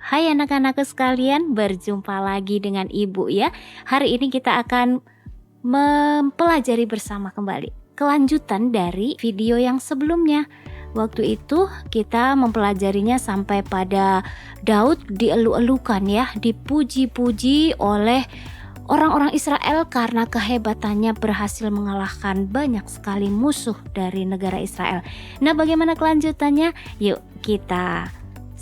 Hai anak-anakku sekalian, berjumpa lagi dengan Ibu ya. Hari ini kita akan mempelajari bersama kembali kelanjutan dari video yang sebelumnya. Waktu itu kita mempelajarinya sampai pada Daud dielu-elukan ya, dipuji-puji oleh orang-orang Israel karena kehebatannya berhasil mengalahkan banyak sekali musuh dari negara Israel. Nah, bagaimana kelanjutannya? Yuk kita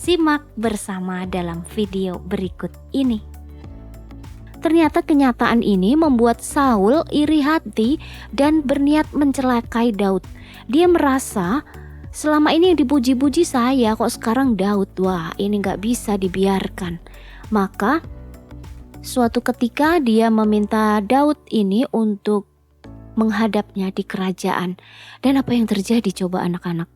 simak bersama dalam video berikut ini. Ternyata kenyataan ini membuat Saul iri hati dan berniat mencelakai Daud. Dia merasa selama ini yang dipuji-puji saya, kok sekarang Daud? Wah, ini gak bisa dibiarkan. Maka suatu ketika dia meminta Daud ini untuk menghadapnya di kerajaan. Dan apa yang terjadi coba anak-anak?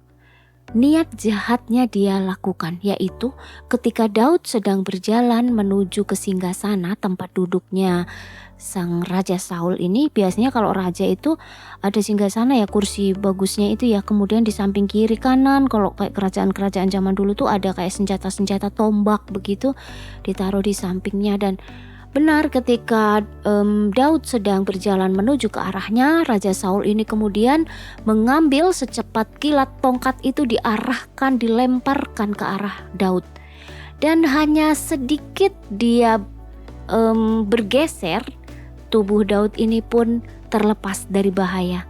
Niat jahatnya dia lakukan, yaitu ketika Daud sedang berjalan menuju ke singgasana tempat duduknya sang Raja Saul ini. Biasanya kalau raja itu ada singgasana ya, kursi bagusnya itu ya, kemudian di samping kiri kanan. Kalau kayak kerajaan-kerajaan zaman dulu tuh ada kayak senjata-senjata tombak begitu ditaruh di sampingnya. Dan benar ketika Daud sedang berjalan menuju ke arahnya, Raja Saul ini kemudian mengambil secepat kilat tongkat itu, diarahkan, dilemparkan ke arah Daud. Dan hanya sedikit dia bergeser, tubuh Daud ini pun terlepas dari bahaya.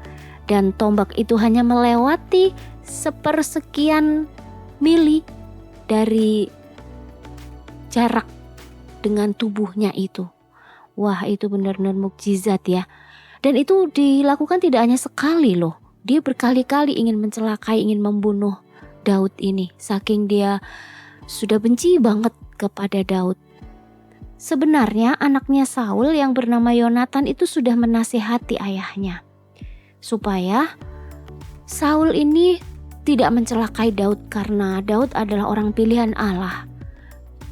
Dan tombak itu hanya melewati sepersekian mili dari jarak dengan tubuhnya itu. Wah, itu benar-benar mukjizat ya. Dan itu dilakukan tidak hanya sekali loh. Dia berkali-kali ingin mencelakai, ingin membunuh Daud ini. Saking dia sudah benci banget kepada Daud. Sebenarnya anaknya Saul yang bernama Yonatan itu sudah menasihati ayahnya supaya Saul ini tidak mencelakai Daud karena Daud adalah orang pilihan Allah.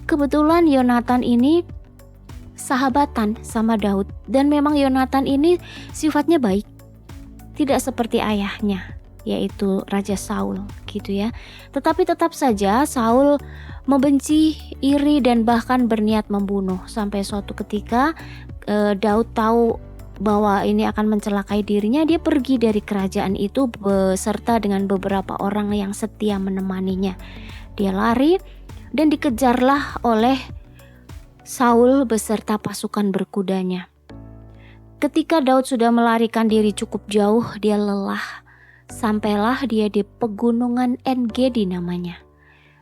Kebetulan Yonatan ini sahabatan sama Daud, dan memang Yonatan ini sifatnya baik, tidak seperti ayahnya yaitu Raja Saul gitu ya. Tetapi tetap saja Saul membenci, iri, dan bahkan berniat membunuh. Sampai suatu ketika Daud tahu bahwa ini akan mencelakai dirinya, dia pergi dari kerajaan itu beserta dengan beberapa orang yang setia menemaninya. Dia lari dan dikejarlah oleh Saul beserta pasukan berkudanya. Ketika Daud sudah melarikan diri cukup jauh, dia lelah. Sampailah dia di pegunungan En-Gedi namanya.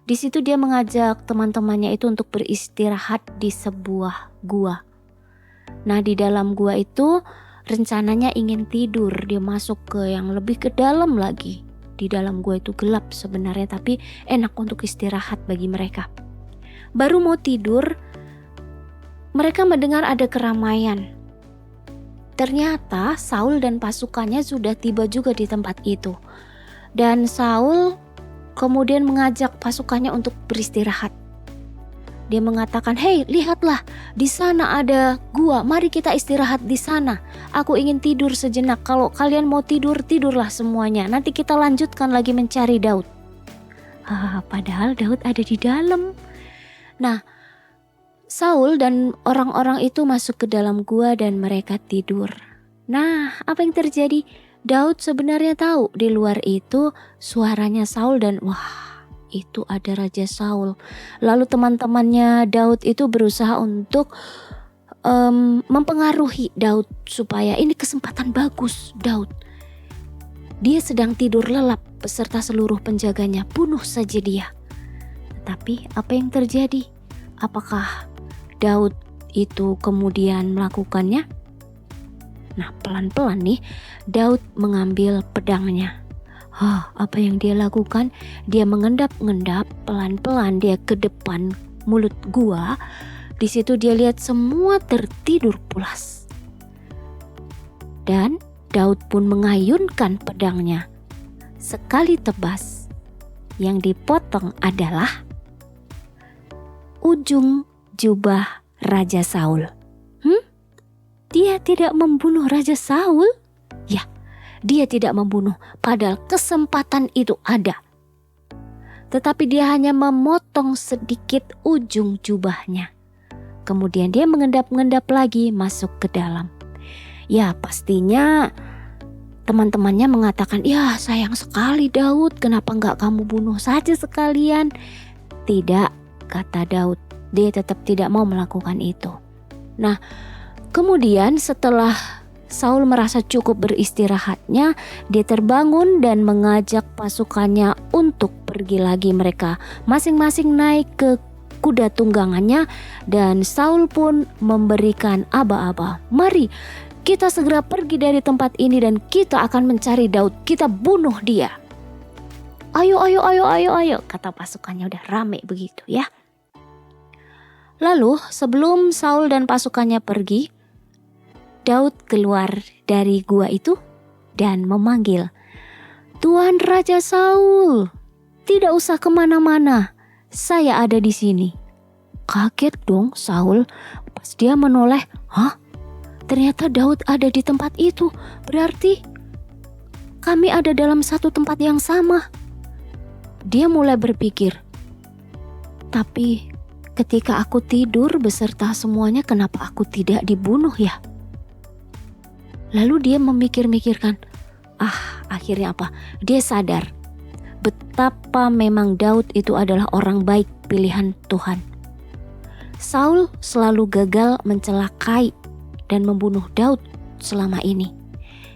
Di situ dia mengajak teman-temannya itu untuk beristirahat di sebuah gua. Nah, di dalam gua itu rencananya ingin tidur. Dia masuk ke yang lebih ke dalam lagi. Di dalam gua itu gelap sebenarnya, tapi enak untuk istirahat bagi mereka. Baru mau tidur, mereka mendengar ada keramaian. Ternyata Saul dan pasukannya sudah tiba juga di tempat itu. Dan Saul kemudian mengajak pasukannya untuk beristirahat. Dia mengatakan, "Hei, lihatlah, di sana ada gua. Mari kita istirahat di sana. Aku ingin tidur sejenak. Kalau kalian mau tidur, tidurlah semuanya. Nanti kita lanjutkan lagi mencari Daud." Padahal Daud ada di dalam. Nah, Saul dan orang-orang itu masuk ke dalam gua dan mereka tidur. Nah, apa yang terjadi? Daud sebenarnya tahu di luar itu suaranya Saul dan wah, itu ada Raja Saul. Lalu teman-temannya Daud itu berusaha untuk mempengaruhi Daud supaya ini kesempatan bagus Daud. Dia sedang tidur lelap beserta seluruh penjaganya, bunuh saja dia. Tapi apa yang terjadi? Apakah Daud itu kemudian melakukannya? Nah, pelan-pelan nih Daud mengambil pedangnya. Apa yang dia lakukan? Dia mengendap-endap pelan-pelan dia ke depan mulut gua. Di situ dia lihat semua tertidur pulas. Dan Daud pun mengayunkan pedangnya. Sekali tebas, yang dipotong adalah ujung jubah Raja Saul. Dia tidak membunuh Raja Saul? Ya, dia tidak membunuh, padahal kesempatan itu ada. tetapi dia hanya memotong sedikit ujung jubahnya. Kemudian dia mengendap-endap lagi masuk ke dalam. Ya, pastinya teman-temannya mengatakan, "Ya, sayang sekali Daud, kenapa enggak kamu bunuh saja sekalian?" "Tidak," kata Daud. Dia tetap tidak mau melakukan itu. Nah, kemudian setelah Saul merasa cukup beristirahatnya, dia terbangun dan mengajak pasukannya untuk pergi lagi. Mereka masing-masing naik ke kuda tunggangannya dan Saul pun memberikan aba-aba. "Mari kita segera pergi dari tempat ini dan kita akan mencari Daud. Kita bunuh dia." Ayo, kata pasukannya. Udah rame begitu ya. Lalu sebelum Saul dan pasukannya pergi, Daud keluar dari gua itu dan memanggil, "Tuan Raja Saul, tidak usah kemana-mana, saya ada di sini." Kaget dong Saul pas dia menoleh, "Hah? Ternyata Daud ada di tempat itu, berarti kami ada dalam satu tempat yang sama." Dia mulai berpikir, "Tapi ketika aku tidur beserta semuanya, kenapa aku tidak dibunuh ya?" Lalu dia memikir-mikirkan, akhirnya apa? Dia sadar betapa memang Daud itu adalah orang baik pilihan Tuhan. Saul selalu gagal mencelakai dan membunuh Daud selama ini.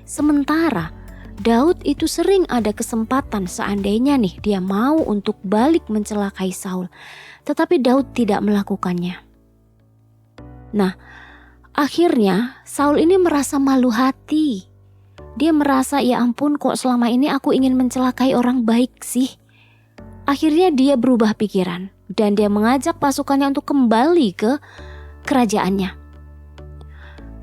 Sementara Daud itu sering ada kesempatan seandainya nih dia mau untuk balik mencelakai Saul, tetapi Daud tidak melakukannya. Nah, akhirnya Saul ini merasa malu hati. Dia merasa, ya ampun, kok selama ini aku ingin mencelakai orang baik sih. Akhirnya dia berubah pikiran dan dia mengajak pasukannya untuk kembali ke kerajaannya.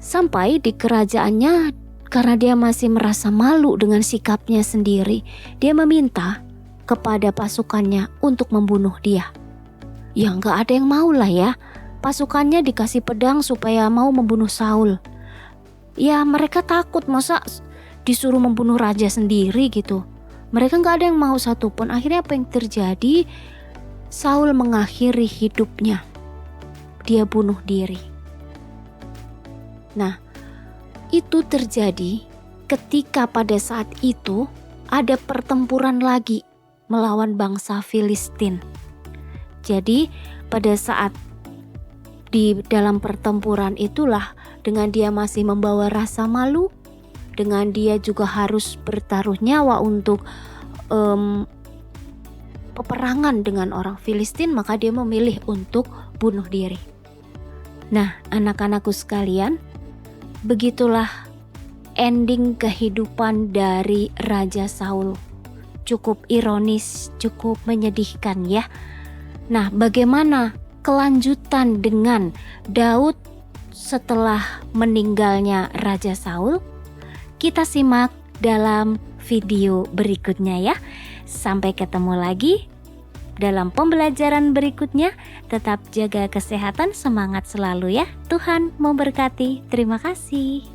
Sampai di kerajaannya, karena dia masih merasa malu dengan sikapnya sendiri, dia meminta kepada pasukannya untuk membunuh dia. Ya gak ada yang mau lah ya. Pasukannya dikasih pedang supaya mau membunuh Saul. Ya mereka takut, masa disuruh membunuh raja sendiri gitu. Mereka gak ada yang mau satupun. Akhirnya apa yang terjadi? Saul mengakhiri hidupnya. Dia bunuh diri. Nah, itu terjadi ketika pada saat itu ada pertempuran lagi melawan bangsa Filistin. Jadi pada saat di dalam pertempuran itulah, dengan dia masih membawa rasa malu, dengan dia juga harus bertaruh nyawa untuk peperangan dengan orang Filistin, maka dia memilih untuk bunuh diri. Nah, anak-anakku sekalian, begitulah ending kehidupan dari Raja Saul. Cukup ironis, cukup menyedihkan ya. Nah, bagaimana kelanjutan dengan Daud setelah meninggalnya Raja Saul? Kita simak dalam video berikutnya ya. Sampai ketemu lagi dalam pembelajaran berikutnya. Tetap jaga kesehatan, semangat selalu ya. Tuhan memberkati. Terima kasih.